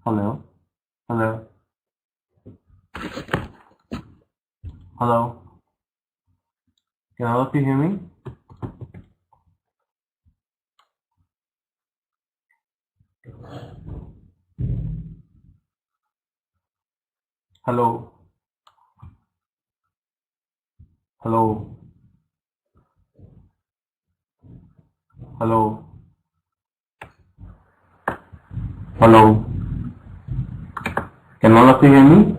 Hello, hello, hello. Can all of you hear me? Hello, hello, hello, hello. Can all of you hear me?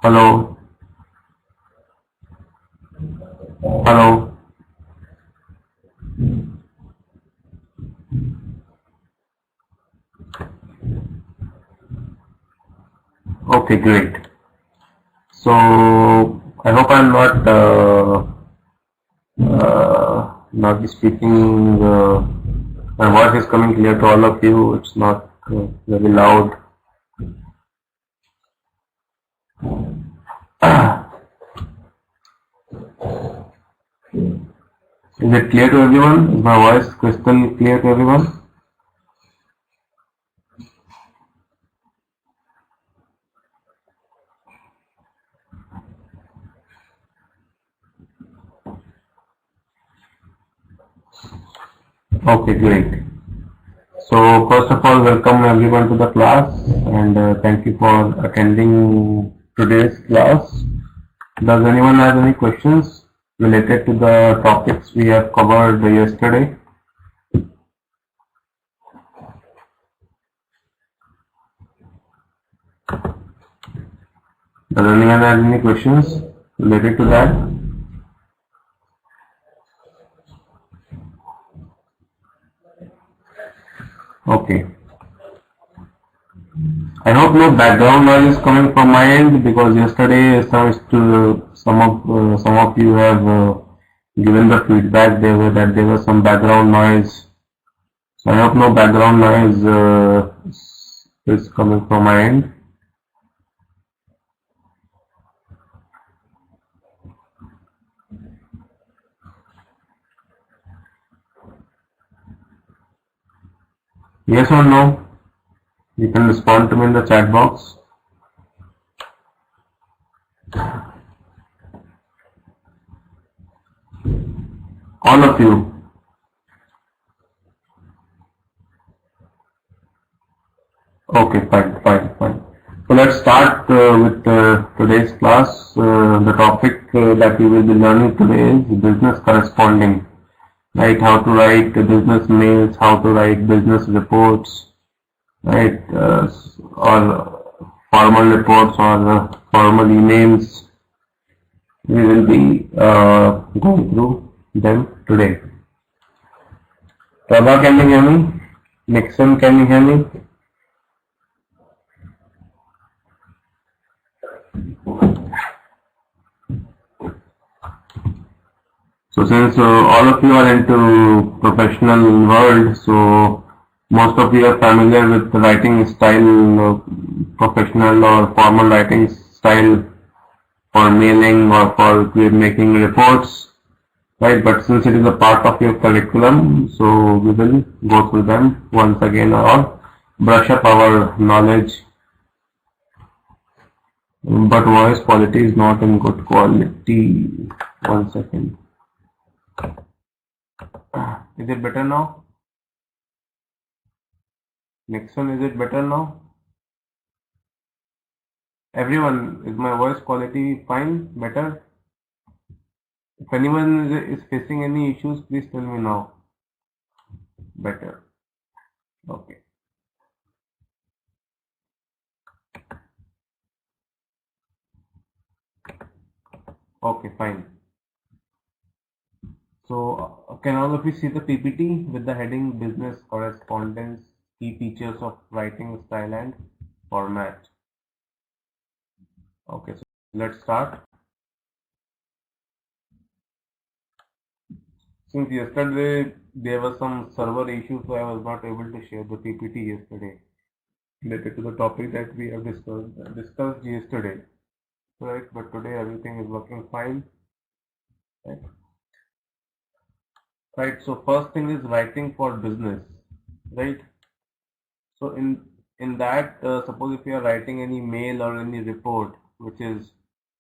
Hello, hello. Okay, great. So I hope I'm not be speaking. My voice is coming clear to all of you. It's not very loud. Is it clear to everyone? Is my voice crystal clear to everyone? Okay, great. So first of all, welcome everyone to the class and thank you for attending today's class. Does anyone have any questions related to the topics we have covered yesterday? Does anyone have any questions related to that? Okay. I hope no background noise is coming from my end because yesterday some of you have given the feedback that there was some background noise. So I hope no background noise is coming from my end. Yes or no? You can respond to me in the chat box. All of you. Okay, fine. So let's start with today's class. The topic that we will be learning today is business corresponding. Right, how to write business mails, how to write business reports, right, or formal reports or formal emails. We will be going through them today. Prabha, can you hear me? Nixon, can you hear me? So since all of you are into professional world, so most of you are familiar with the writing style, professional or formal writing style for mailing or for making reports, right? But since it is a part of your curriculum, so we will go through them once again or brush up our knowledge. But voice quality is not in good quality. One second. Is it better now? Nixon, is it better now? Everyone, is my voice quality fine? Better? If anyone is facing any issues, please tell me now. Better. Okay. Okay, fine. So, can all of you see the PPT with the heading Business Correspondence, Key Features of Writing Style and Format? Okay, so let's start. Since yesterday there was some server issue, so I was not able to share the PPT yesterday related to the topic that we have discussed yesterday. Right, but today everything is working fine. Right. Right. So first thing is writing for business. Right. So in that, suppose if you are writing any mail or any report which is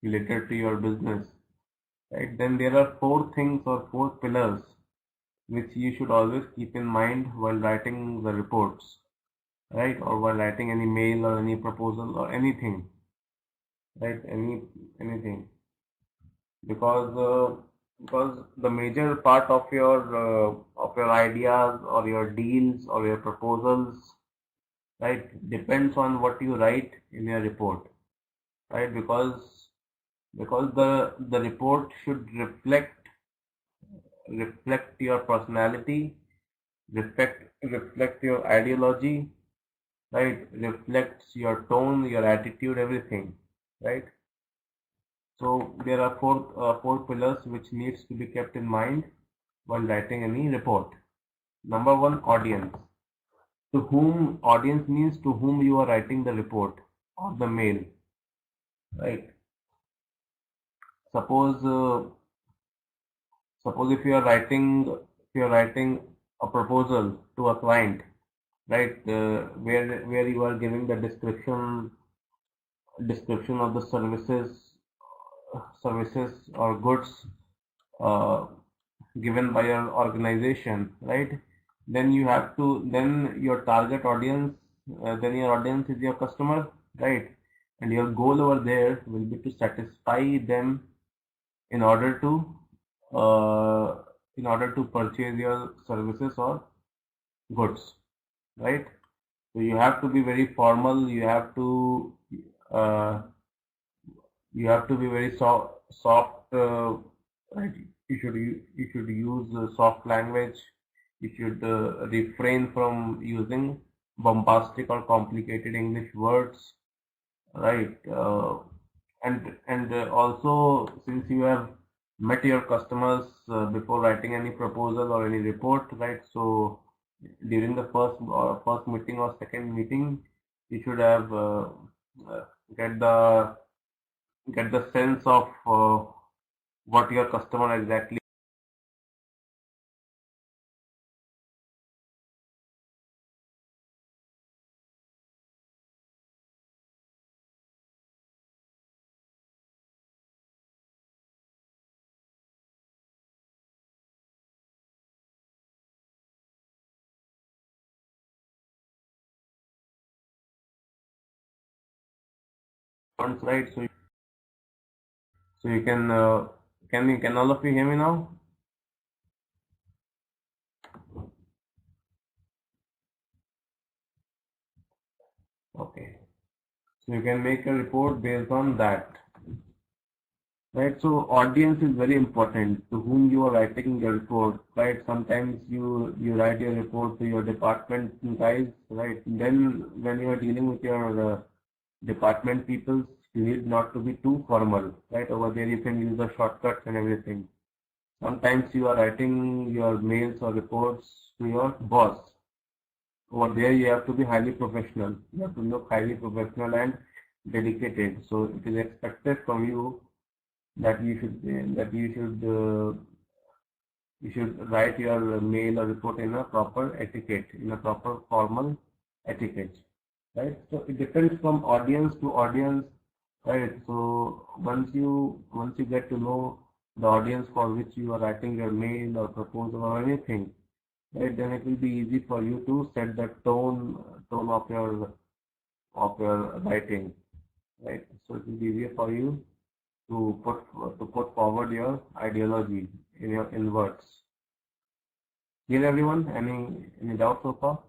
related to your business, right? Then there are four things or four pillars which you should always keep in mind while writing the reports, right? Or while writing any mail or any proposal or anything, right? Anything, because the major part of your ideas or your deals or your proposals, right, depends on what you write in your report, right? Because the report should reflect your personality, reflect your ideology, right? Reflects your tone, your attitude, everything, right? So there are four pillars which needs to be kept in mind while writing any report. Number one, audience. To whom audience means to whom you are writing the report or the mail, right? Suppose suppose if you are writing a proposal to a client, right? Where you are giving the description of the services or goods uh, given by your organization, right? Then you have to then your target audience, then your audience is your customer, right? And your goal over there will be to satisfy them in order to uh, purchase your services or goods, right? So you have to be very formal. Uh, you have to be very soft. Right? You should use soft language. You should refrain from using bombastic or complicated English words, right? And also, since you have met your customers before writing any proposal or any report, right? So during the first meeting or second meeting, you should have uh, get the get the sense of what your customer exactly wants, right? So you can all of you hear me now? Okay. So you can make a report based on that. Right, so audience is very important to whom you are writing your report, right? Sometimes you write your report to your department guys, right? Then when you are dealing with your department people, you need not to be too formal, right? Over there you can use the shortcuts and everything. Sometimes you are writing your mails or reports to your boss. Over there you have to be highly professional. You have to look highly professional and dedicated. So it is expected from you that you should write your mail or report in a proper etiquette, in a proper formal etiquette, right? So it depends from audience to audience, right? So once you get to know the audience for which you are writing your mail or proposal or anything, right? Then it will be easy for you to set the tone of your writing, right? So it will be easier for you to put forward your ideology in words. Clear everyone? Any doubts so far?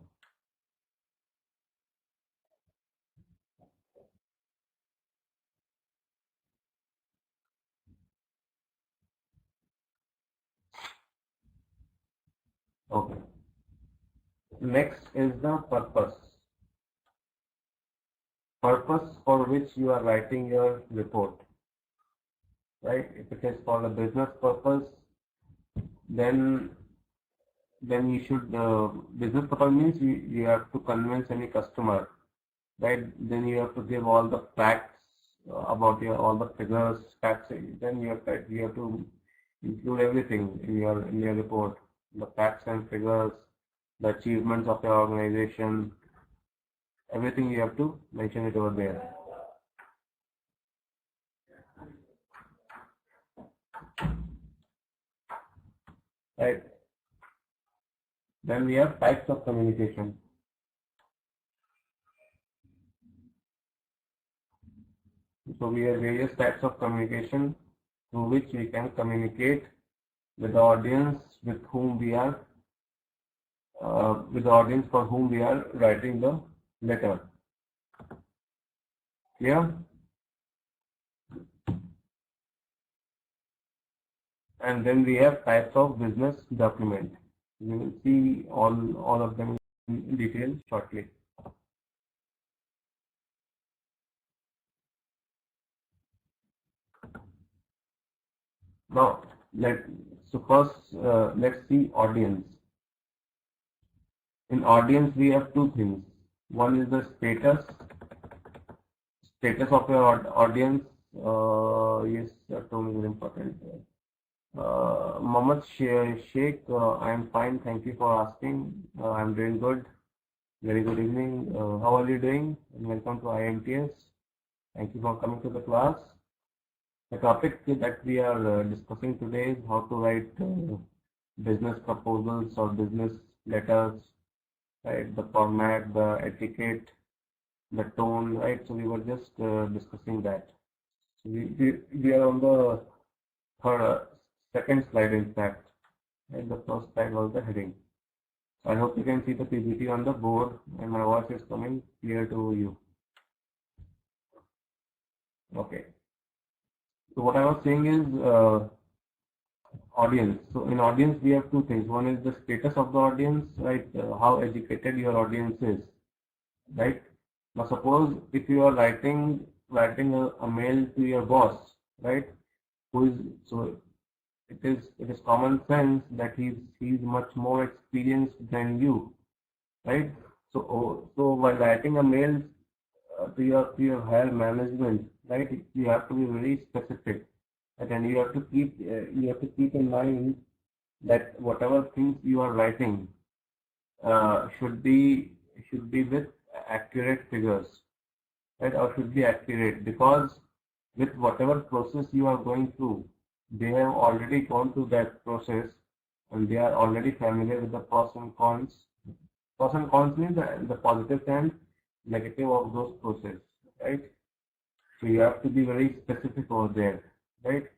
Okay. Next is the purpose. Purpose for which you are writing your report, right? If it is for a business purpose, then you should, business proposal means you have to convince any customer, right? Then you have to give all the facts about all the figures, facts. Then you have to include everything in your report, the facts and figures, the achievements of your organization, everything you have to mention it over there. Right. Then we have types of communication. So we have various types of communication through which we can communicate with the audience with whom we are, with the audience for whom we are writing the letter. Clear? And then we have types of business document. We will see all of them in detail shortly. Now, first let's see audience. In audience, we have two things. One is the status of your audience. Yes, that one is very important. Mohammed Sheikh, I am fine. Thank you for asking. I am doing good. Very good evening. How are you doing? And welcome to IMTS. Thank you for coming to the class. The topic that we are discussing today is how to write business proposals or business letters, right? The format, the etiquette, the tone, right? So we were just discussing that. So we are on the second slide, in fact. Right? The first slide was the heading. So I hope you can see the PPT on the board and my voice is coming clear to you. Okay. So what I was saying is audience. So in audience we have two things. One is the status of the audience, right? How educated your audience is, right? Now suppose if you are writing a mail to your boss, right? It is common sense that he's much more experienced than you, right? So while writing a mail to your higher management, right, you have to be very specific, right? And you have to keep in mind that whatever things you are writing should be with accurate figures, right, or should be accurate, because with whatever process you are going through, they have already gone through that process and they are already familiar with the pros and cons. Pros and cons means the positive and negative of those processes, right? So you have to be very specific over there, right?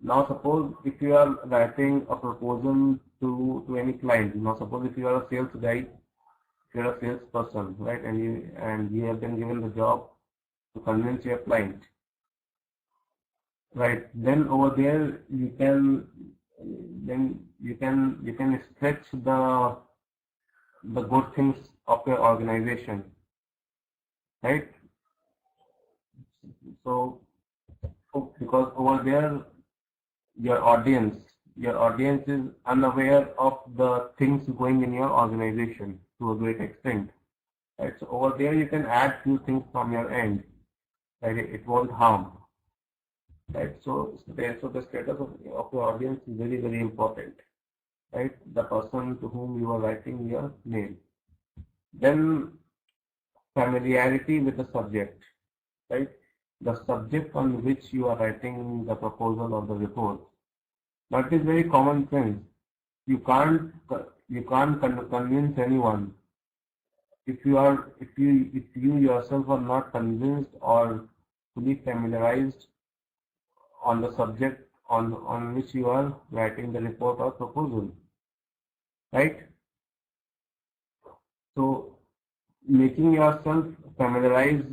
Now suppose if you are writing a proposal to any client. Now suppose if you are a sales guy, if you are a salesperson, right, and you have been given the job to convince your client, right? Then over there you can stretch the good things of your organization, right? So because over there your audience is unaware of the things going in your organization to a great extent, right? So over there you can add few things from your end, right? It won't harm, right? So the status of your audience is very, very important, right? The person to whom you are writing your mail. Then familiarity with the subject, right? The subject on which you are writing the proposal or the report. Now it is very common sense. You can't convince anyone if you yourself are not convinced or fully familiarized on the subject on which you are writing the report or proposal, right? So making yourself familiarized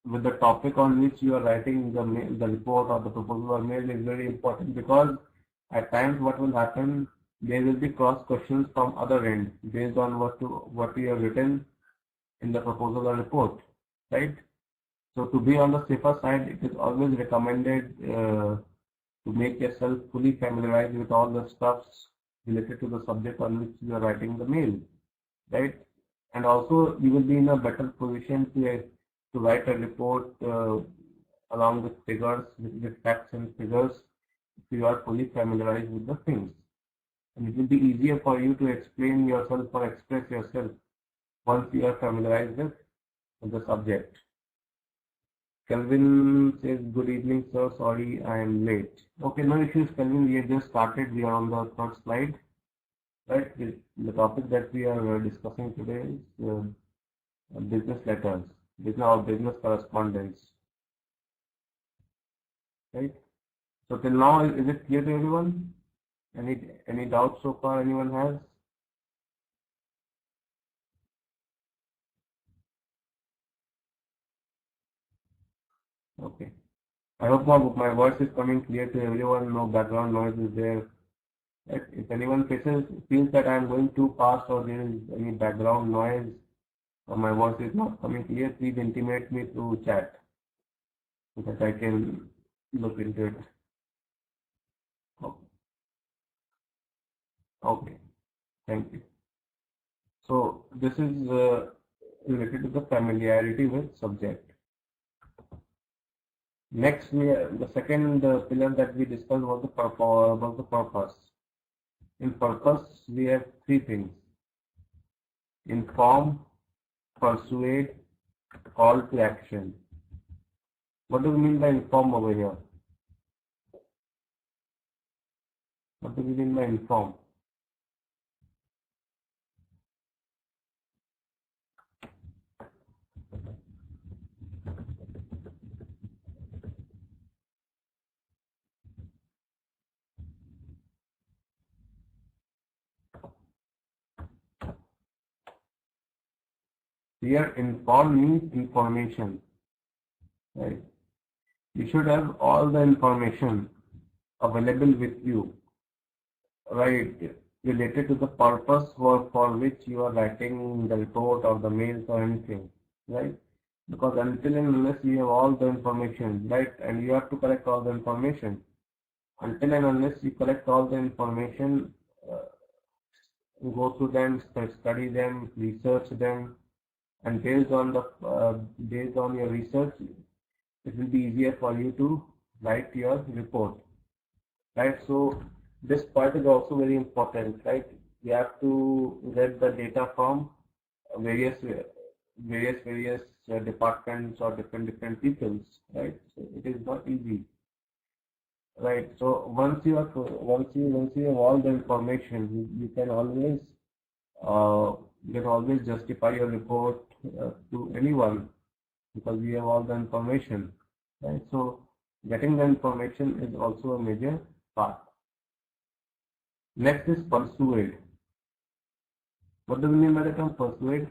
with the topic on which you are writing the report or the proposal or mail is very important, because at times what will happen, there will be cross questions from other end based on what you have written in the proposal or report, right? So to be on the safer side, it is always recommended to make yourself fully familiarized with all the stuffs related to the subject on which you are writing the mail, right? And also you will be in a better position to write a report along with figures, with facts and figures, if you are fully familiarized with the things. And it will be easier for you to explain yourself or express yourself once you are familiarized with the subject. Kelvin says, good evening, sir. Sorry, I am late. Okay, no issues, Kelvin. We have just started. We are on the third slide. Right. The topic that we are discussing today is business letters, business correspondence. Right. So till now, is it clear to everyone? Any doubts so far anyone has? Okay. I hope my voice is coming clear to everyone. No background noise is there. Right? If anyone feels that I am going too fast or there is any background noise or my voice is not coming clear, please intimate me through chat so that I can look into it. Okay. Thank you. So this is related to the familiarity with subject. Next, the second pillar that we discussed was the purpose. In purpose, we have three things: inform, persuade, call to action. What do we mean by inform over here? What do we mean by inform? Here, inform means information, right? You should have all the information available with you, right, related to the purpose for which you are writing the report or the mails or anything, right? Because until and unless you have all the information, right, and you have to collect all the information, until and unless you collect all the information, go through them, study them, research them, and based on your research, it will be easier for you to write your report, right? So this part is also very important, right? You have to get the data from various departments or different peoples, right? So it is not easy, right? So once you have all the information, you can always justify your report to anyone because you have all the information, right? So getting the information is also a major part. Next is persuade. What do we mean by the term persuade?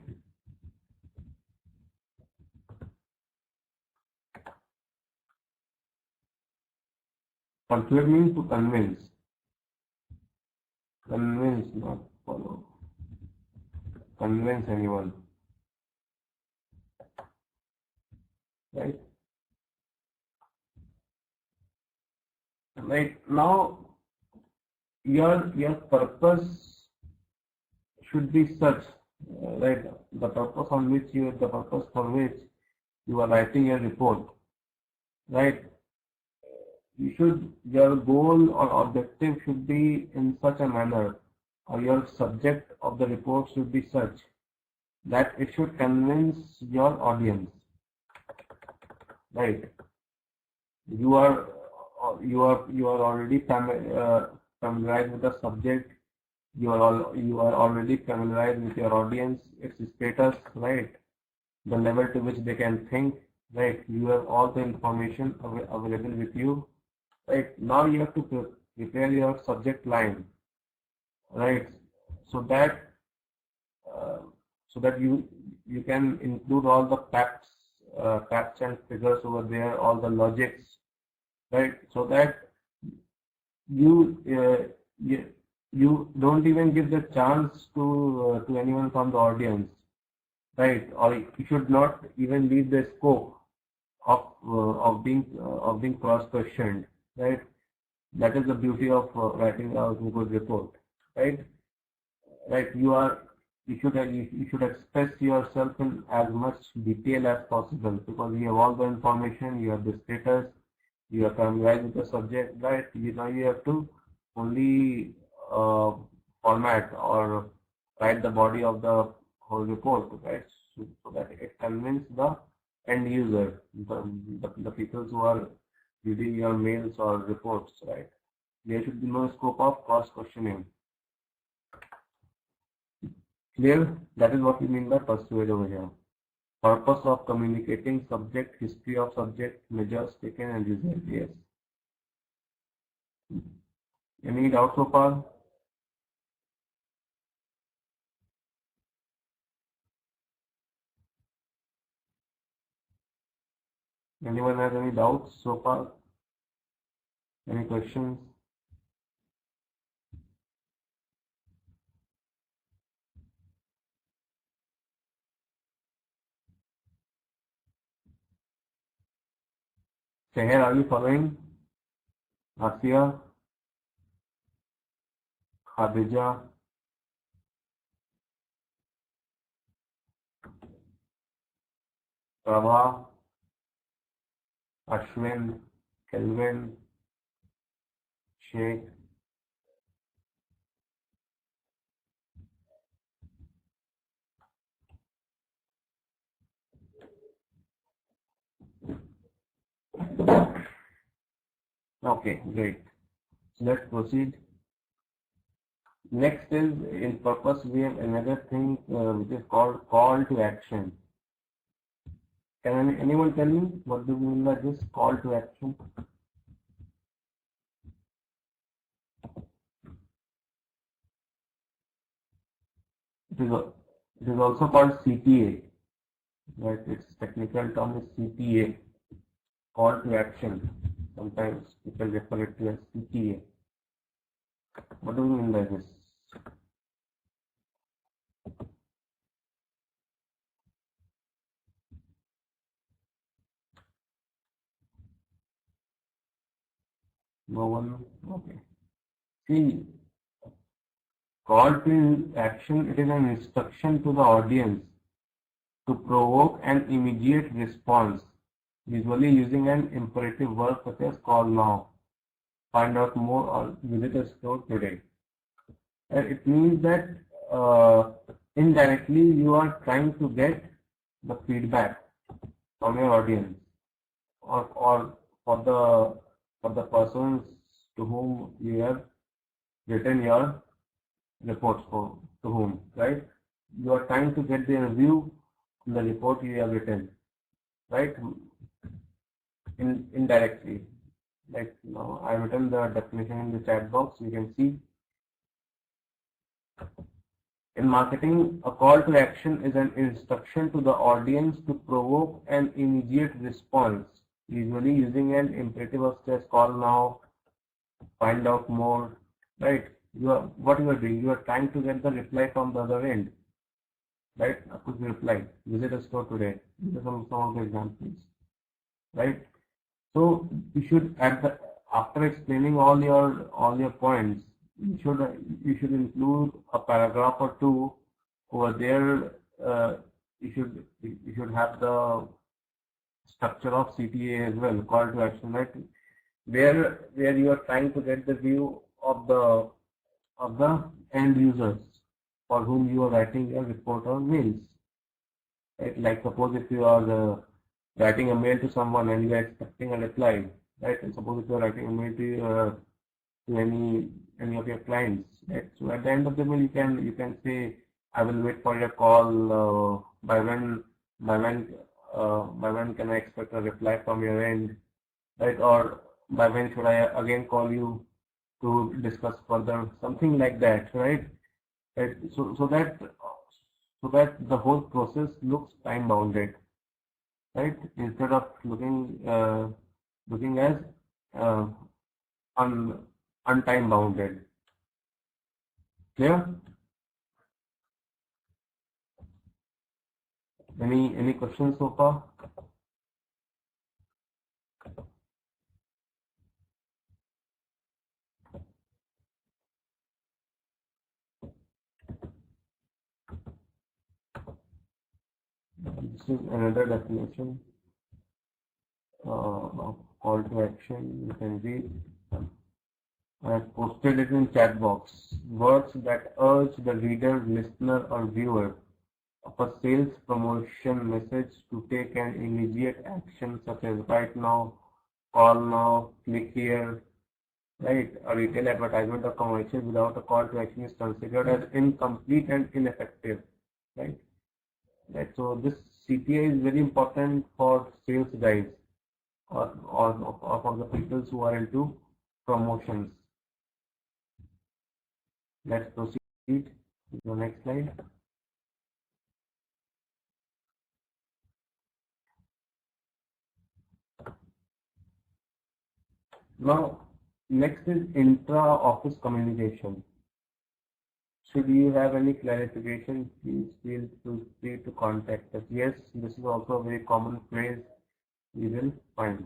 Persuade means to convince. Convince, not follow. Convince anyone. Right? Right now, your purpose should be such, right? The purpose for which you are writing your report, right? Your goal or objective should be in such a manner, or your subject of the report should be such that it should convince your audience, right? You are already familiarized with the subject. You are already familiarized with your audience, its status, right? The level to which they can think, right? You have all the information available with you, right? Now you have to prepare your subject line, right? So that you can include all the facts and figures over there, all the logics, right? So that you don't even give the chance to anyone from the audience, right? Or you should not even leave the scope of being cross-questioned, right? That is the beauty of writing a good report, right? Right, you should express yourself in as much detail as possible, because you have all the information, you have the status, you are familiarized with the subject, right? You have to only format or write the body of the whole report, right? So that it convinces the end user, the people who are reading your mails or reports, right? There should be no scope of cross questioning. Clear? That is what we mean by persuade over here. Purpose of communicating: subject, history of subject, measures taken, and result. Yes. Any doubt so far? Anyone has any doubts so far? Any questions? Seher, are you following? Asiya, Khadija, Prabha, Ashwin, Kelvin, Sheikh. Okay, great. So let's proceed. Next is, in purpose, we have another thing which is called call to action. Can anyone tell me what do we mean by this call to action? It is also called CTA, right? Its technical term is CTA, call to action. Sometimes people refer it to as CTA. What do we mean by this? No one? Okay. See, call to action, it is an instruction to the audience to provoke an immediate response, usually using an imperative verb such as call now, find out more, or visit a store today. And it means that indirectly you are trying to get the feedback from your audience, or for the persons to whom you have written your reports for, to whom, right? You are trying to get their view on the report you have written, right? Indirectly. Like now, I've written the definition in the chat box. You can see. In marketing, a call to action is an instruction to the audience to provoke an immediate response, usually using an imperative of says call now, find out more, right? What you are doing, you are trying to get the reply from the other end, right? A quick reply, visit a store today. These are some of the examples, right? So you should, after explaining all your points, you should include a paragraph or two over there. You should have the structure of CTA as well, call to action, right? Where you are trying to get the view of the end users for whom you are writing a report or mails. Right? Like suppose if you are writing a mail to someone and you are expecting a reply, right? And suppose if you are writing a mail to any of your clients, right? So at the end of the mail, you can say, I will wait for your call. By when can I expect a reply from your end, right? Or by when should I again call you to discuss further, something like that, right? Right? So that the whole process looks time bounded, right? Instead of looking as untime bounded. Clear? Any questions so far? This is another definition of call to action. You can read. I have posted it in chat box. Words that urge the reader, listener, or viewer of a sales promotion message to take an immediate action, such as write now, call now, click here. Right? A retail advertisement or commercial without a call to action is considered as incomplete and ineffective. Right? Right. So this CTA is very important for sales guys or for the people who are into promotions. Let's proceed to the next slide. Now, next is intra-office communication. Should you have any clarification, please feel free to contact us. Yes, this is also a very common phrase you will find.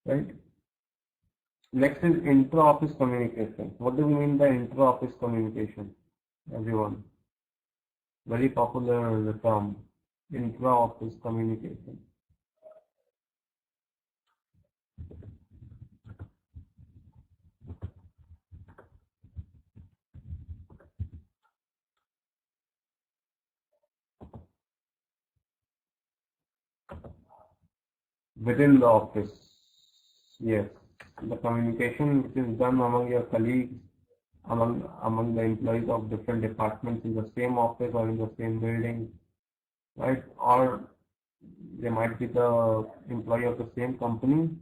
Right? Next is intra-office communication. What do we mean by intra-office communication? Everyone. Very popular term. Intra-office communication. Within the office, yes, the communication which is done among your colleagues, among the employees of different departments in the same office or in the same building, right? Or they might be the employee of the same company,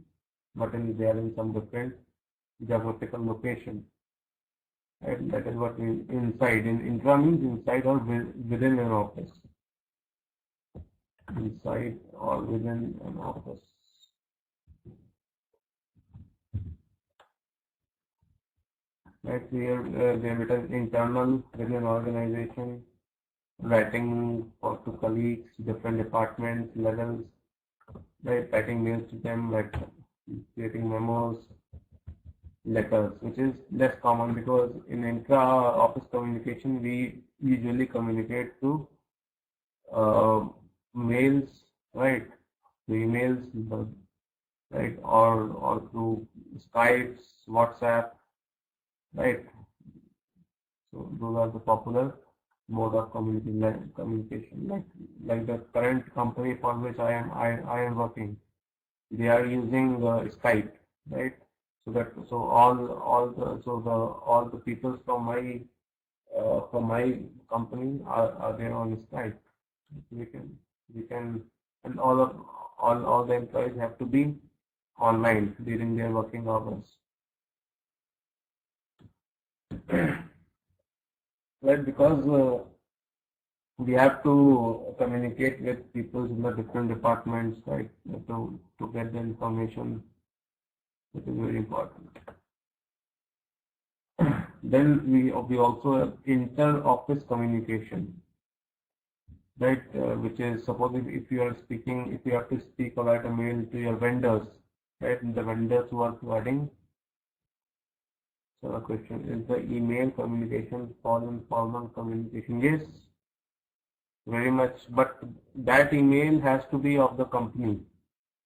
but they are in some different geographical location. Right? That is what inside. Intra means inside or within an office. Inside or within an office. Right here, they have written internal within an organization, writing to colleagues, different departments, levels, right? Writing mails to them, like creating memos, letters, which is less common because in intra-office communication we usually communicate through mails, right? Through emails, right? Or through Skypes, WhatsApp, right? So those are the popular mode of communication. Like the current company for which I am working, they are using Skype, right? So all the people from my company are there on Skype. We can and all the employees have to be online during their working hours. Right, because we have to communicate with people in the different departments, right, to get the information. It is very important. Then we also have inter-office communication, right, which is suppose if you have to speak or write a mail to your vendors, right, and the vendors who are providing. So the question is, the email communication formal communication? Yes, very much. But that email has to be of the company,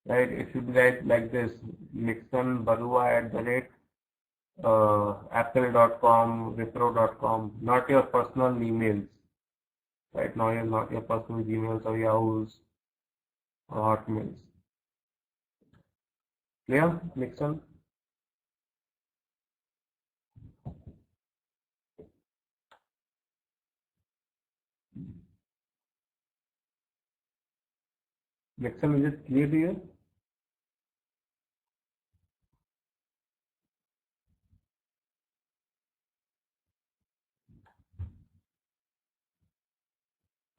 right? It should be like this: Nixon Barua @ apple.com, wipro.com, not your personal emails, right? Now you're not your personal emails or Yahoo's or Hotmails. Clear, Nixon? Nixon, is it clear to you?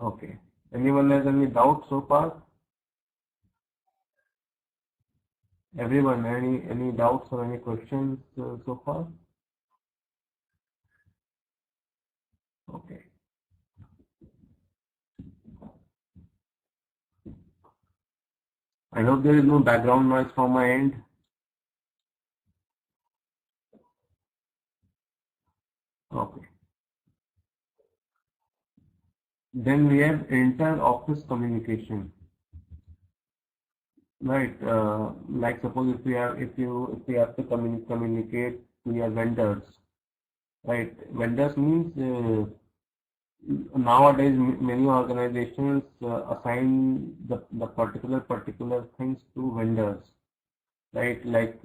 Okay. Anyone has any doubts so far? Everyone, any doubts or any questions so far? Okay. I hope there is no background noise from my end. Okay. Then we have inter-office communication. Right. Like suppose if you have to communicate to your vendors, right? Vendors means nowadays many organizations assign the particular things to vendors, right? Like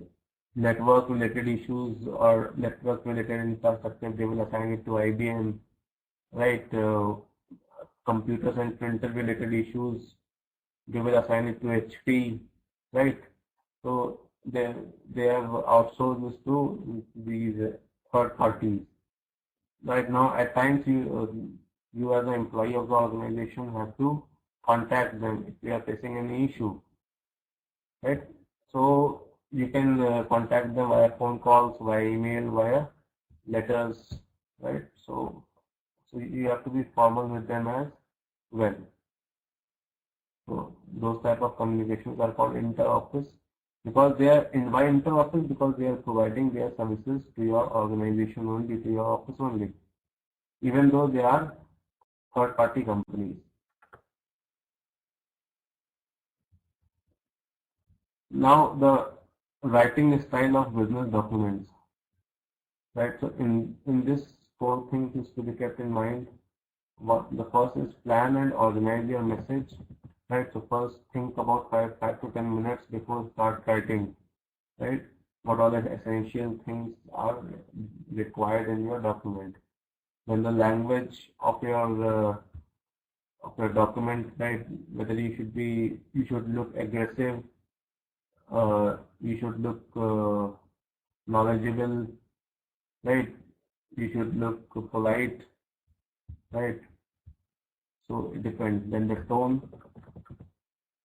network related issues or network related infrastructure, they will assign it to IBM, right? Computers and printer related issues, they will assign it to HP, right? So they have outsourced this to these third parties. Right now, at times you as an employee of the organization have to contact them if you are facing any issue, right? So you can contact them via phone calls, via email, via letters, right? So you have to be formal with them as well. So those type of communications are called inter-office because they are why inter-office, because they are providing their services to your organization only, to your office only, even though they are third-party companies. Now the writing style of business documents, right? So in this four things is to be kept in mind. What the first is plan and organize your message, right? So first think about 5 to 10 minutes before start writing, right? What are the essential things are required in your document. Then the language of your document, right? Whether you should look aggressive, you should look knowledgeable, right? You should look polite, right? So it depends. Then the tone.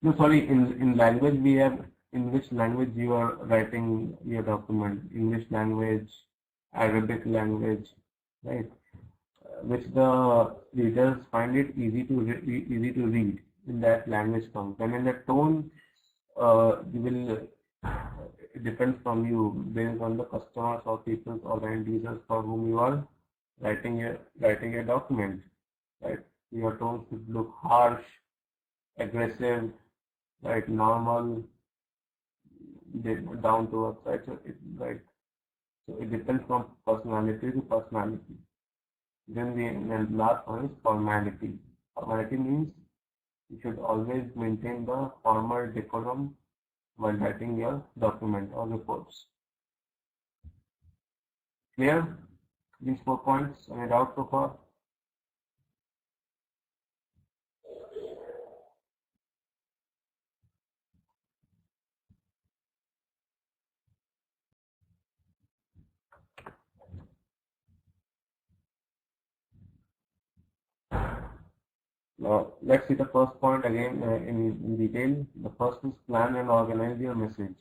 No, sorry. In language we have in which language you are writing your document. English language, Arabic language, right? Which the readers find it easy to read in that language comes. And in the tone, you will it depends from you based on the customers or people or end users for whom you are writing a document, right? Your tone should look harsh, aggressive, right? Normal, down to earth, right? So it depends from personality to personality. Then the last one is formality. Formality means you should always maintain the formal decorum while writing your document or reports. Clear? These 4 points. Any doubt so far? Now, let's see the first point again in detail. The first is plan and organize your message.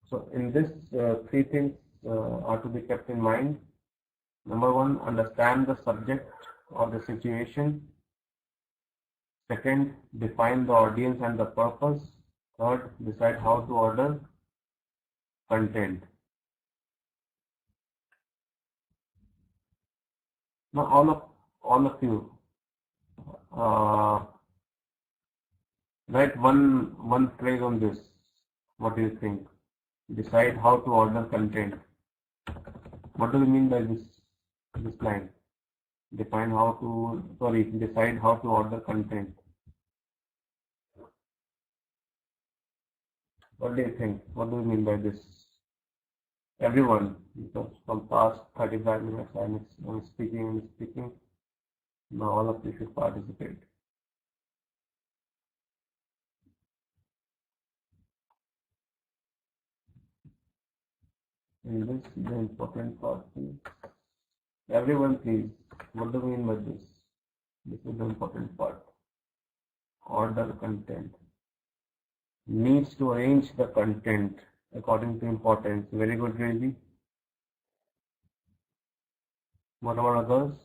So in this, 3 things are to be kept in mind. Number 1, understand the subject or the situation. Second, define the audience and the purpose. Third, decide how to order content. Now all of you, write one phrase on this. What do you think? Decide how to order content. What do we mean by this line? Decide how to order content. What do you think? What do you mean by this? Everyone, because from past 35 minutes I'm speaking. Now all of you should participate. And this is the important part. Everyone please, what do we mean by this? This is the important part. Order content. Needs to arrange the content according to importance. Very good, Reggie. What about others?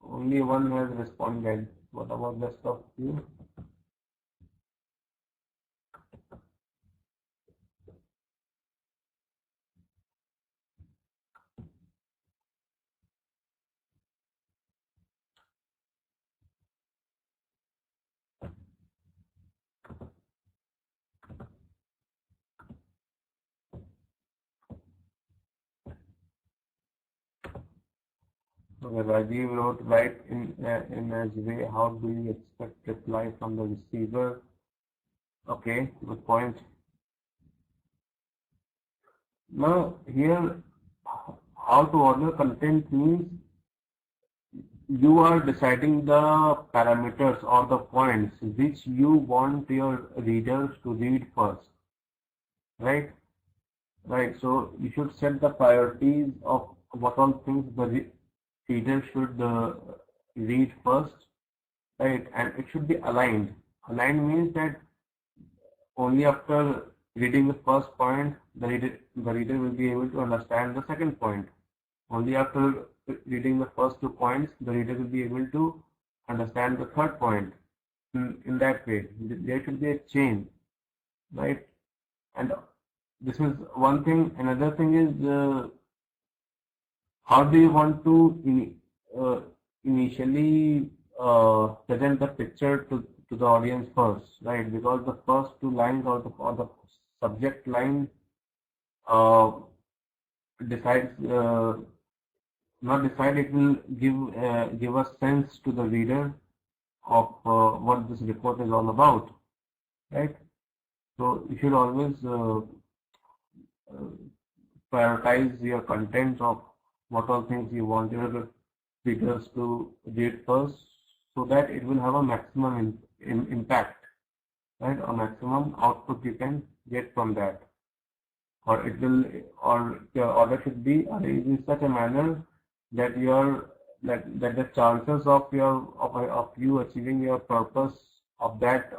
Only one has responded. What about rest of you? Rajiv wrote, write in as way, how do you expect reply from the receiver? Okay, good point. Now here, how to order content means you are deciding the parameters or the points which you want your readers to read first, right? Right. So you should set the priorities of what all things the reader should read first, right? And it should be aligned. Aligned means that only after reading the first point, the reader will be able to understand the second point. Only after reading the first 2 points, the reader will be able to understand the third point. In that way, there should be a chain, right? And this is one thing. Another thing is how do you want to initially present the picture to the audience first, right? Because the first 2 lines or the subject line decides, not decide, it will give a sense to the reader of what this report is all about, right? So you should always prioritize your content of what all things you want your readers to read first, so that it will have a maximum impact, right? Or maximum output you can get from that, or it will, or your order should be arranged in such a manner that that the chances of you achieving your purpose of that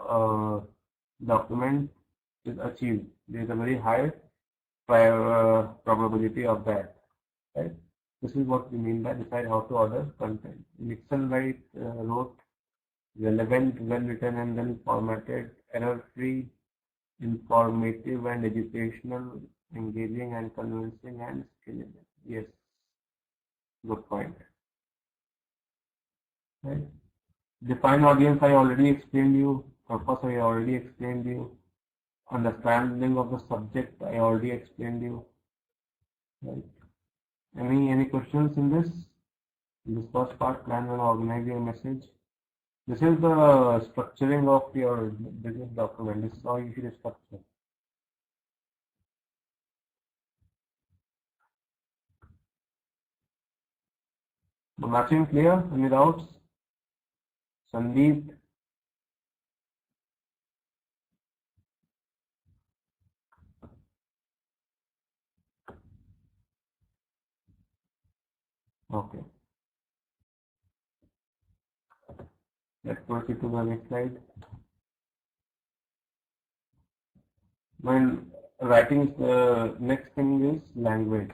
document is achieved. There is a very high probability of that, right? This is what we mean by decide how to order content. Nixon Wright wrote, relevant, well written and well formatted, error-free, informative and educational, engaging and convincing and scalable. Yes, good point. Right? Define audience, I already explained you. Purpose, I already explained you. Understanding of the subject, I already explained you. Right? Any questions in this? In this first part, plan and organize your message. This is the structuring of your business document. This is how you should structure. The matching clear? Any doubts? Sandeep? Okay. Let's proceed to the next slide. When writing, the next thing is language.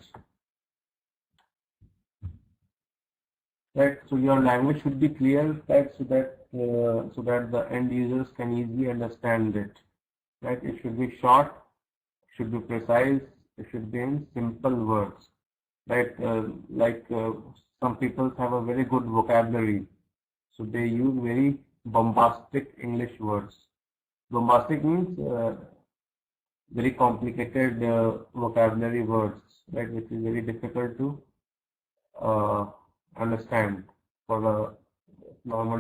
Right. So your language should be clear, right? So that the end users can easily understand it. Right. It should be short. It should be precise. It should be in simple words. Right. Some people have a very good vocabulary. So they use very bombastic English words. Bombastic means very complicated vocabulary words, right, which is very difficult to understand for a normal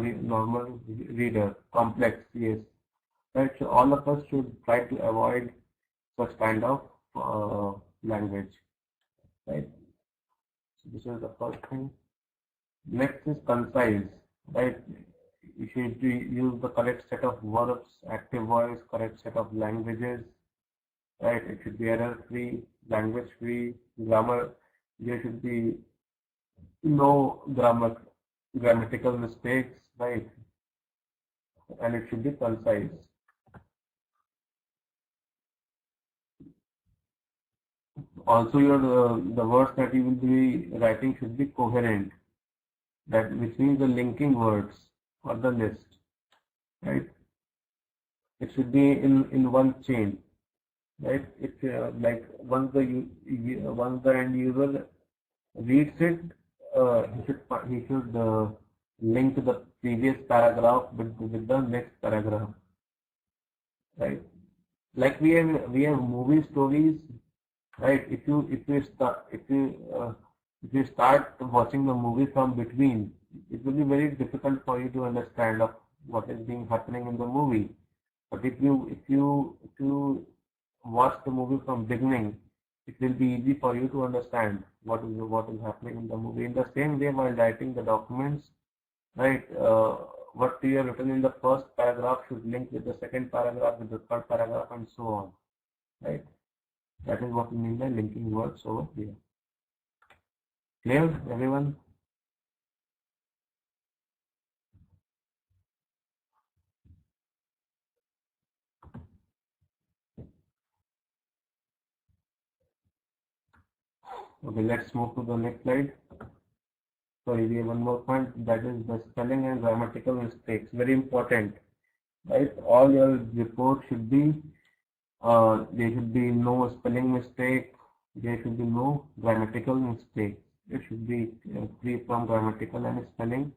reader. Complex, yes. Right. So all of us should try to avoid such kind of language. Right. So this is the first thing. Next is concise. Right, you should use the correct set of verbs, active voice, correct set of languages. Right, it should be error-free, language-free, grammar. There should be no grammatical mistakes, right? And it should be concise. Also, the words that you will be writing should be coherent. That which means the linking words or the list, right? It should be in one chain, right? It like once the end user reads it, he should link to the previous paragraph with the next paragraph, right? Like we have movie stories, right? If you If you start watching the movie from between, it will be very difficult for you to understand of what is being happening in the movie. But if you watch the movie from beginning, it will be easy for you to understand what is happening in the movie. In the same way, while writing the documents, right, what you have written in the first paragraph should link with the second paragraph, with the third paragraph, and so on. Right. That is what we mean by linking words over here. Clear, everyone? Okay, let's move to the next slide. So we have one more point, that is the spelling and grammatical mistakes. Very important, right? All your reports should be, there should be no spelling mistake, there should be no grammatical mistake. It should be free from grammatical and spelling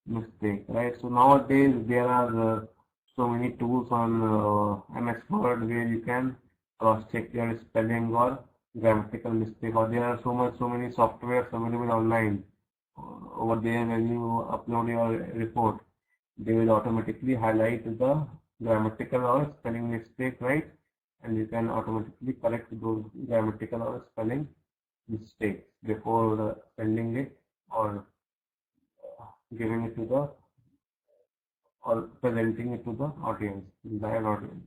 mistake, right? So nowadays there are so many tools on MS Word where you can cross-check your spelling or grammatical mistake, or there are so many softwares available online. Over there, when you upload your report, they will automatically highlight the grammatical or spelling mistake, right? And you can automatically correct those grammatical or spelling mistakes before sending it or giving it to the or presenting it to the audience, entire audience.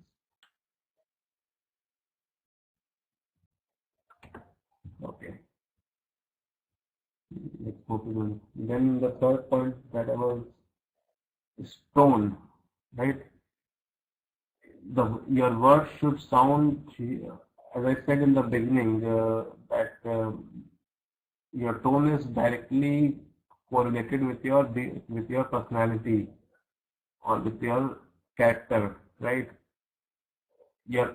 Okay. Let's move to then the third point that I was is tone, right? Your words should sound, as I said in the beginning, that your tone is directly correlated with your personality or with your character, right? Your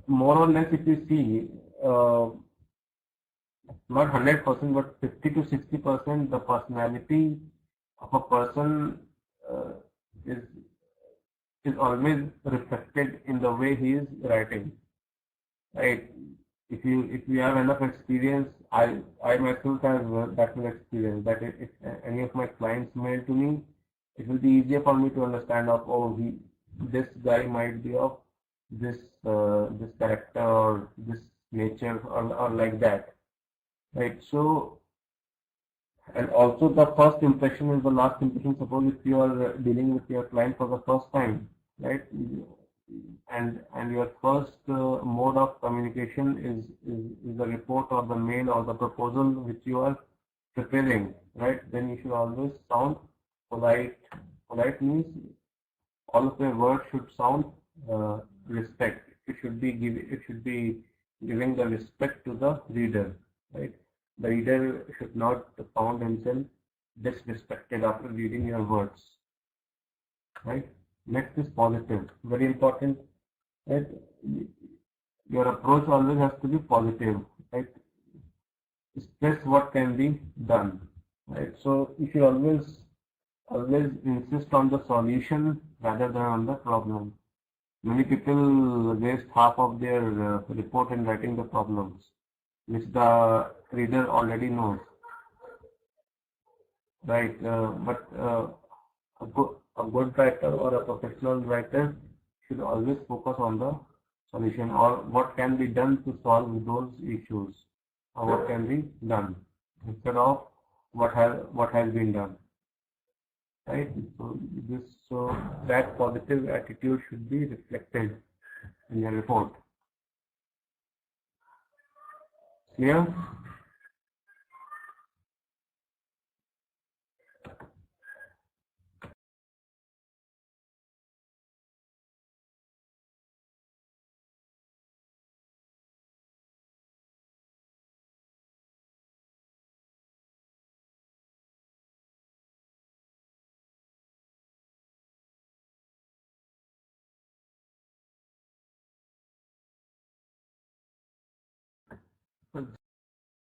more or less, if you see, not 100%, but 50 to 60%, the personality of a person is always reflected in the way he is writing, right? If you have enough experience, I myself have that much experience that if any of my clients mail to me, it will be easier for me to understand of, oh, this guy might be of this this character or this nature or like that, right? So, and also the first impression is the last impression. Suppose if you are dealing with your client for the first time, right? And your first mode of communication is the report or the mail or the proposal which you are preparing, right? Then you should always sound polite. Polite means all of your words should sound respect. It should be giving the respect to the reader, right? The reader should not found himself disrespected after reading your words, right? Next is positive, very important, right? Your approach always has to be positive, right? Stress what can be done, right? So you should always insist on the solution rather than on the problem. Many people waste half of their report in writing the problems, which the reader already knows, right? But a good writer or a professional writer should always focus on the solution or what can be done to solve those issues or what can be done instead of what has been done, right? So that positive attitude should be reflected in your report. Clear?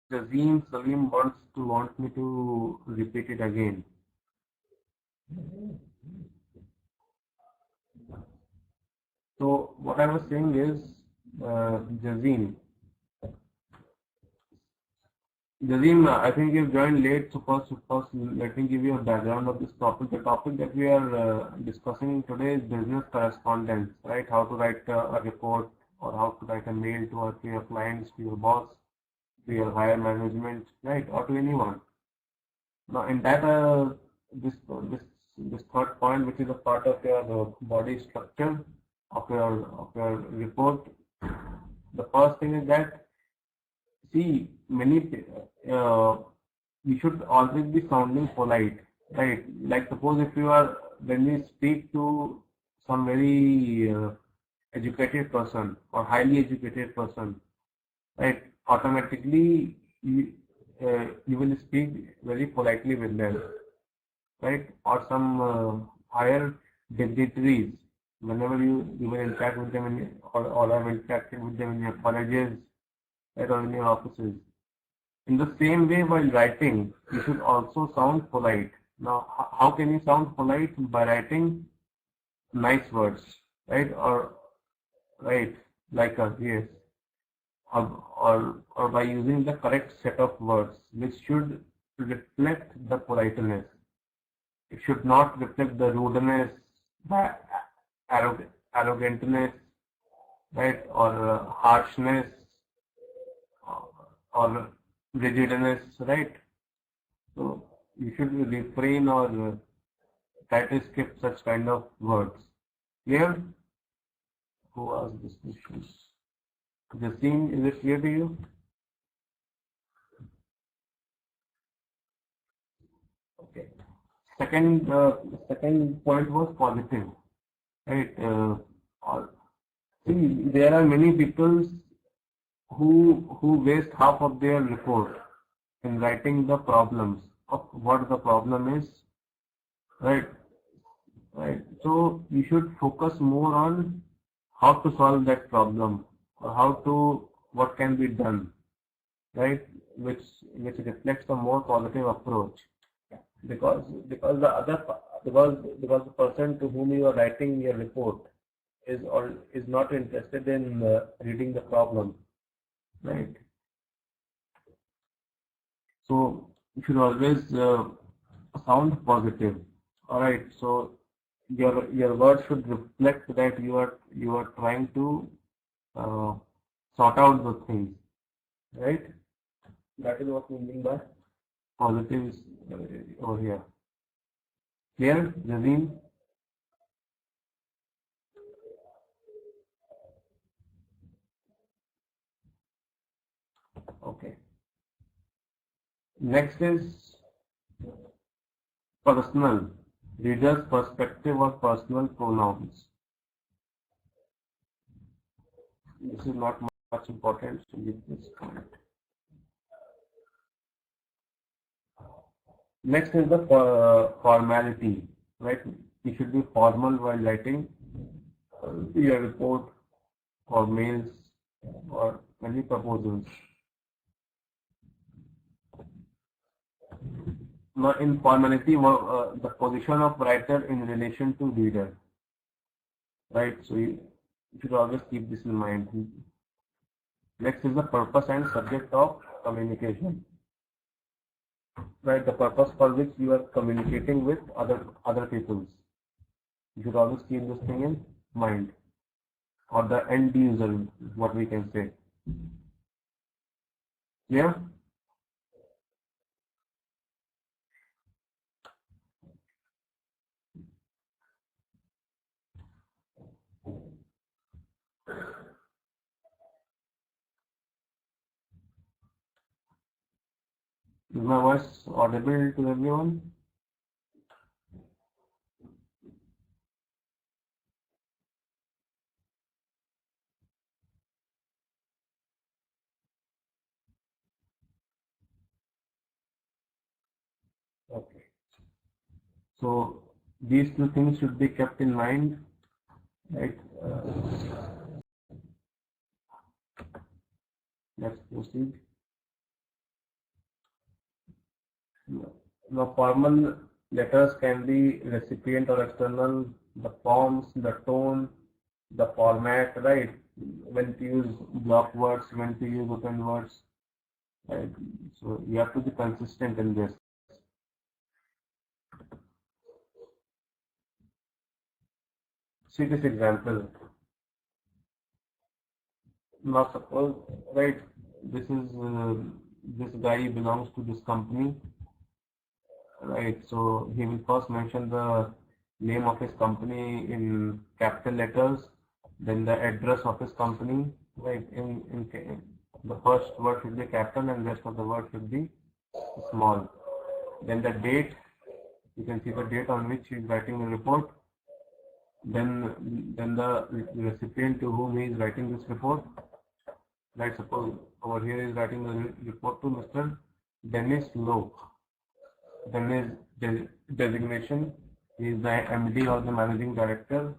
Salim wants me to repeat it again. So what I was saying is, Jazim, Jazim, I think you've joined late, so first, let me give you a background of this topic. The topic that we are discussing today is business correspondence, right? How to write a report or how to write a mail to your clients, to your boss, to your higher management, right? Or to anyone. Now, in that, this third point, which is a part of your body structure of your report, the first thing is that see, you should always be sounding polite, right? Like suppose if you are, when we speak to some very educated person or highly educated person, right? Automatically, you will speak very politely with them, right? Or some higher dignitaries, whenever you will interact with them or have interacted with them in your colleges, right, or in your offices. In the same way, while writing, you should also sound polite. Now, how can you sound polite? By writing nice words, right? Or, right, like a yes. Or by using the correct set of words, which should reflect the politeness. It should not reflect the rudeness, the arrogantness, right, or harshness, or rigidness, right? So you should refrain or try to skip such kind of words. Clear? Who asked this question? Justine, is it clear to you? Okay. Second point was positive, right? See, there are many people who waste half of their report in writing the problems of what the problem is, right? Right. So you should focus more on how to solve that problem or what can be done, right? Which reflects a more positive approach. Because the person to whom you are writing your report is not interested in reading the problem, right? So you should always sound positive. All right. So your words should reflect that you are trying to sort out the things, right? That is what we mean by positive over here. Clear, Jazeen? Okay. Next is personal. Reader's perspective or personal pronouns. This is not much important, so leave this comment. Next is the formality, right? You should be formal while writing your report or mails or any proposals. Now, in formality, the position of writer in relation to reader, right? So you should always keep this in mind. Next is the purpose and subject of communication, right? The purpose for which you are communicating with other peoples. You should always keep this thing in mind, or the end user, what we can say. Yeah. Is my voice audible to everyone? Okay. So these two things should be kept in mind, right? Let's proceed. The formal letters can be recipient or external, the forms, the tone, the format, right? When to use block words, when to use open words, Right? So you have to be consistent in this. See this example. Now suppose, right, this guy belongs to this company, right? So he will first mention the name of his company in capital letters, then the address of his company, right? In the first word should be capital and rest of the word should be small. Then the date, you can see the date on which he is writing the report. Then the recipient to whom he is writing this report. Right, suppose over here he is writing the report to Mr. Dennis Lowe. Then his designation, he is the MD or the managing director.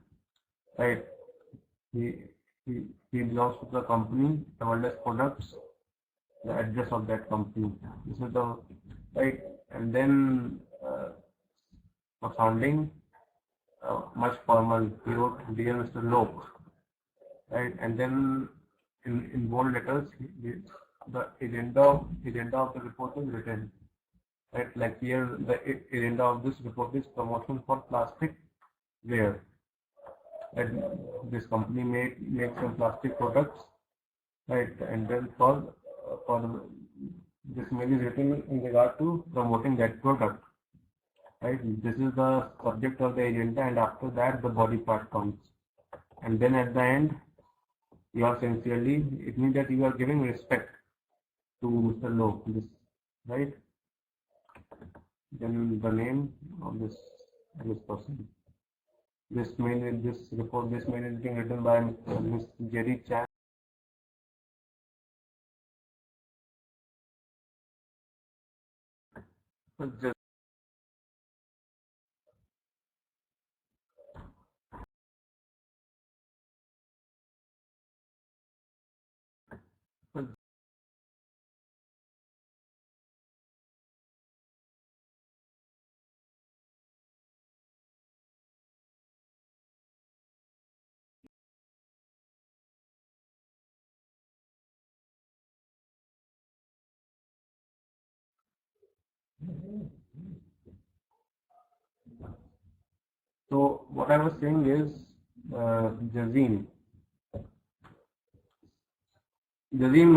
Right, he belongs to the company, Everless Products, the address of that company. This is the right, and then for sounding much formal, he wrote Dear Mr. Lowe. Right, and then in bold letters, the agenda of the report is written. Right, like here, the agenda of this report is promotion for plastic ware. And this company makes some plastic products, right? And then for this mail is written in regard to promoting that product, right? This is the subject of the agenda, and after that, the body part comes, and then at the end, you are sincerely, it means that you are giving respect to Mr. Lowe, this, right? Then the name of this person. This mail is being written by Ms. Jerry Chan. So what I was saying is, Jazim,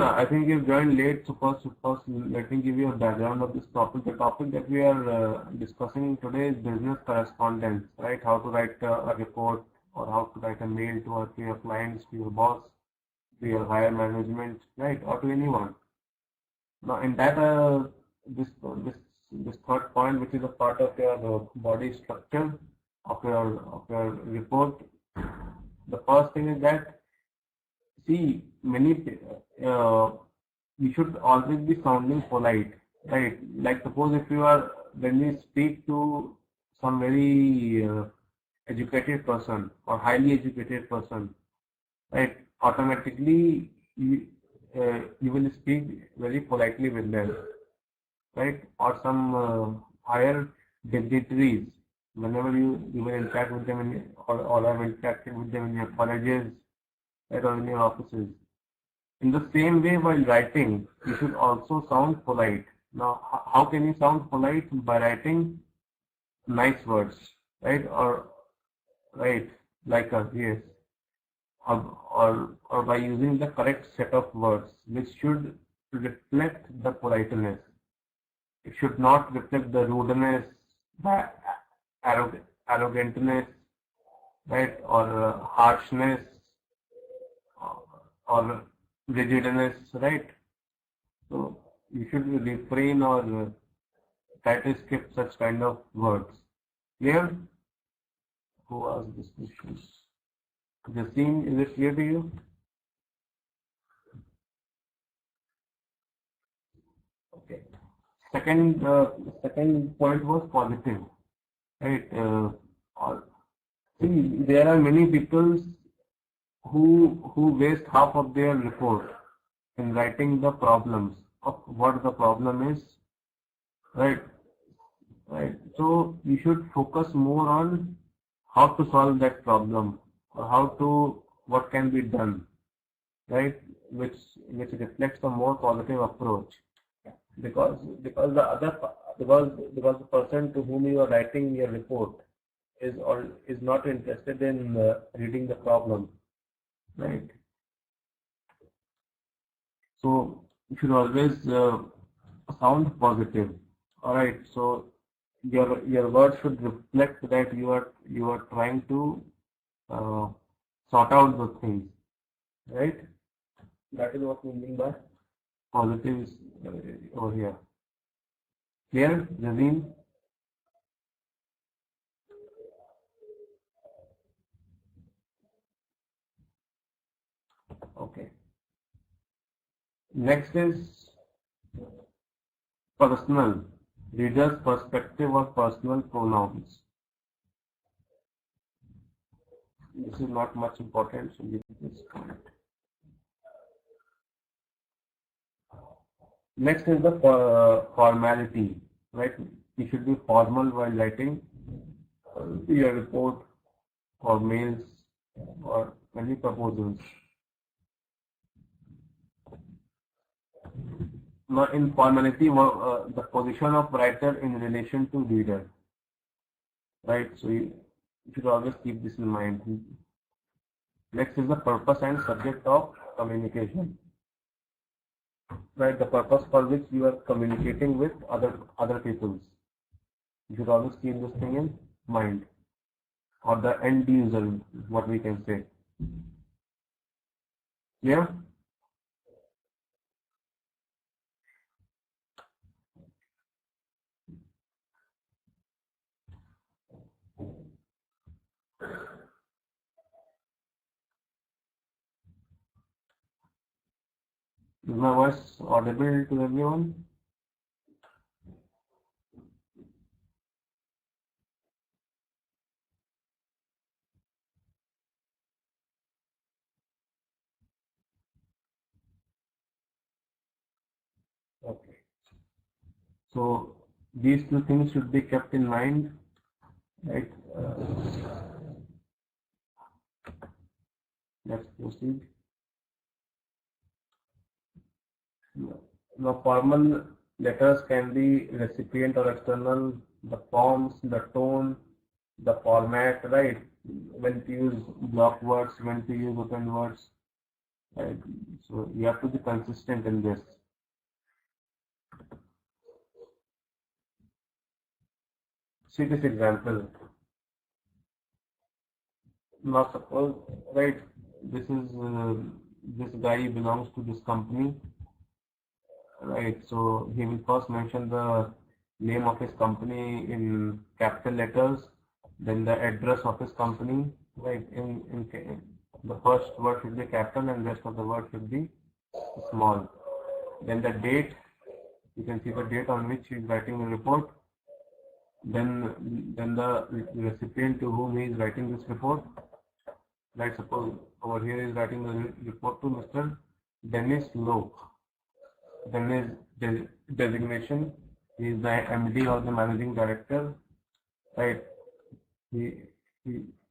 I think you joined late, so first let me give you a background of this topic. The topic that we are discussing today is business correspondence, right? How to write a report or how to write a mail to your clients, to your boss, to your higher management, right? Or to anyone. Now in that, this third point, which is a part of your body structure of your report, the first thing is that, see, you should always be sounding polite, right? Like suppose if you are, when you speak to some very educated person or highly educated person, right? Automatically you will speak very politely with them, right? Or some higher dignitaries, whenever you will interact with them or have interacted with them in your colleges, right, or in your offices. In the same way, while writing, you should also sound polite. Now, how can you sound polite? By writing nice words, right? Or right, like yes, or by using the correct set of words, which should reflect the politeness. It should not reflect the rudeness, the arrogantness, right, or harshness, or rigidness, right? So you should refrain or try to skip such kind of words. Clear? Who asked this question? Jaseen, is it clear to you? Okay. Second point was positive, right? See, there are many people who waste half of their report in writing the problems of what the problem is, right? Right. So you should focus more on how to solve that problem or what can be done, right? Which reflects a more positive approach. because the other because the person to whom you are writing your report is not interested in reading the problem, right? So you should always sound positive. All right. So your words should reflect that you are trying to uh, sort out the things, right? That is what we mean by positive is over here. Clear, Jazeen? Okay. Next is personal. Reader's perspective or personal pronouns. This is not much important, so leave this comment. Next is the formality, right? You should be formal while writing your report or mails or any proposals. Now, in formality, the position of writer in relation to reader, right? So you should always keep this in mind. Next is the purpose and subject of communication, right? The purpose for which you are communicating with other peoples. You should always keep this thing in mind, or the end user, what we can say. Yeah. Is my voice audible to everyone? Okay. So these two things should be kept in mind, right? Let's proceed. Now, formal letters can be recipient or external, the forms, the tone, the format, right? When to use block words, when to use open words, right? So you have to be consistent in this. See this example. Now suppose, right, this guy belongs to this company, right? So he will first mention the name of his company in capital letters, then the address of his company, right? In the first word should be capital and rest of the word should be small. Then the date, you can see the date on which he is writing the report. Then the recipient to whom he is writing this report. Right, suppose over here is writing the report to Mr. Dennis Loke. Then his designation, he is the MD or the managing director. Right, he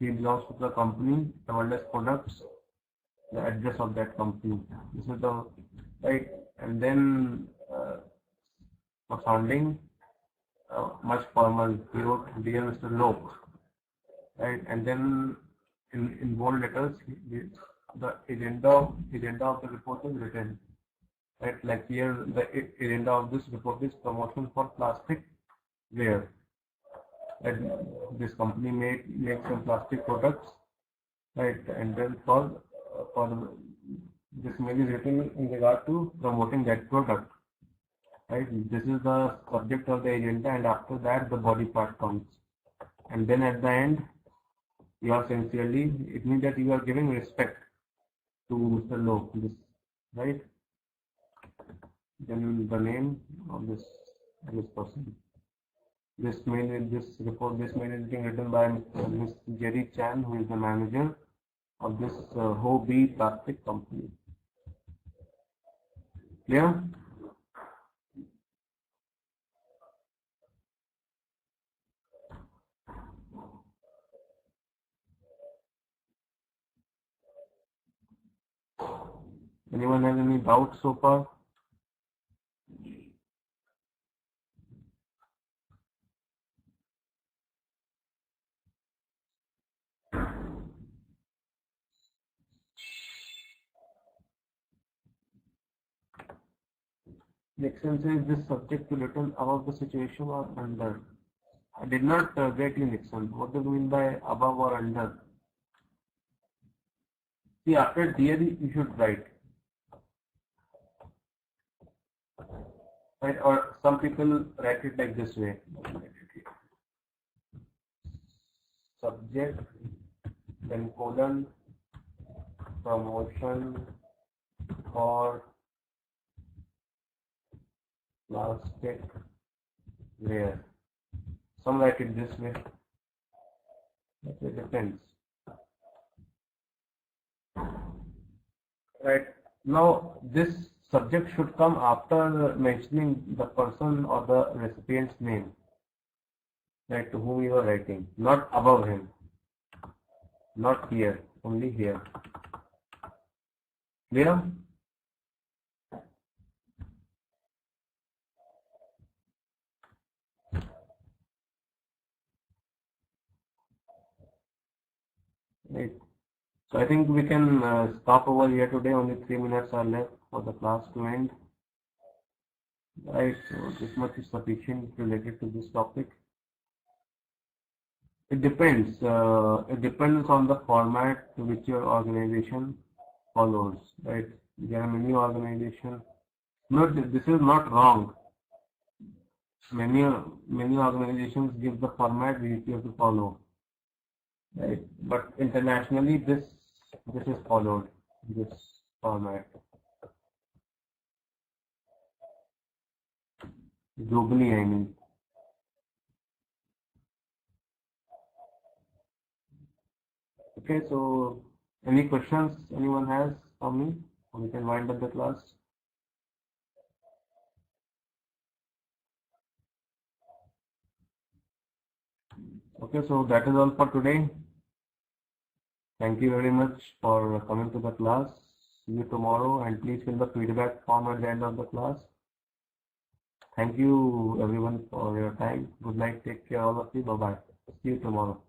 belongs to the company, World's Products, the address of that company. This is the right, and then for sounding much formal, he wrote Dear Mr. Loke. Right, and then in bold letters, the agenda of the report is written. Right, like here, the agenda of this report is promotion for plastic ware. And this company makes some plastic products, right? And then for this mail is written in regard to promoting that product, right? This is the subject of the agenda, and after that, the body part comes, and then at the end, you are sincerely, it means that you are giving respect to Mr. Lowe, this, right? Then the name of this person. This mail is being written by Ms. Jerry Chan, who is the manager of this Hobie plastic company. Clear? Anyone has any doubts so far? Nixon says this subject to little above the situation or under. I did not get you, Nixon. What do you mean by above or under? See, after theory, you should write. Right? Or some people write it like this way. Subject, then colon, promotion for plastic ware. Some write it this way. It depends. Right. Now this subject should come after mentioning the person or the recipient's name, right, to whom you are writing, not above him, not here, only here. Clear? Right. So I think we can stop over here today. Only 3 minutes are left for the class to end. Right, so this much is sufficient related to this topic. It depends. It depends on the format which your organization follows. Right, there are many organizations. No, this is not wrong. Many organizations give the format which you have to follow. Right, but internationally this is followed, this format. Globally, I mean. Okay, so any questions anyone has for me? Or we can wind up the class. Okay, so that is all for today. Thank you very much for coming to the class. See you tomorrow, and please fill the feedback form at the end of the class. Thank you everyone for your time. Good night. Take care all of you. Bye bye. See you tomorrow.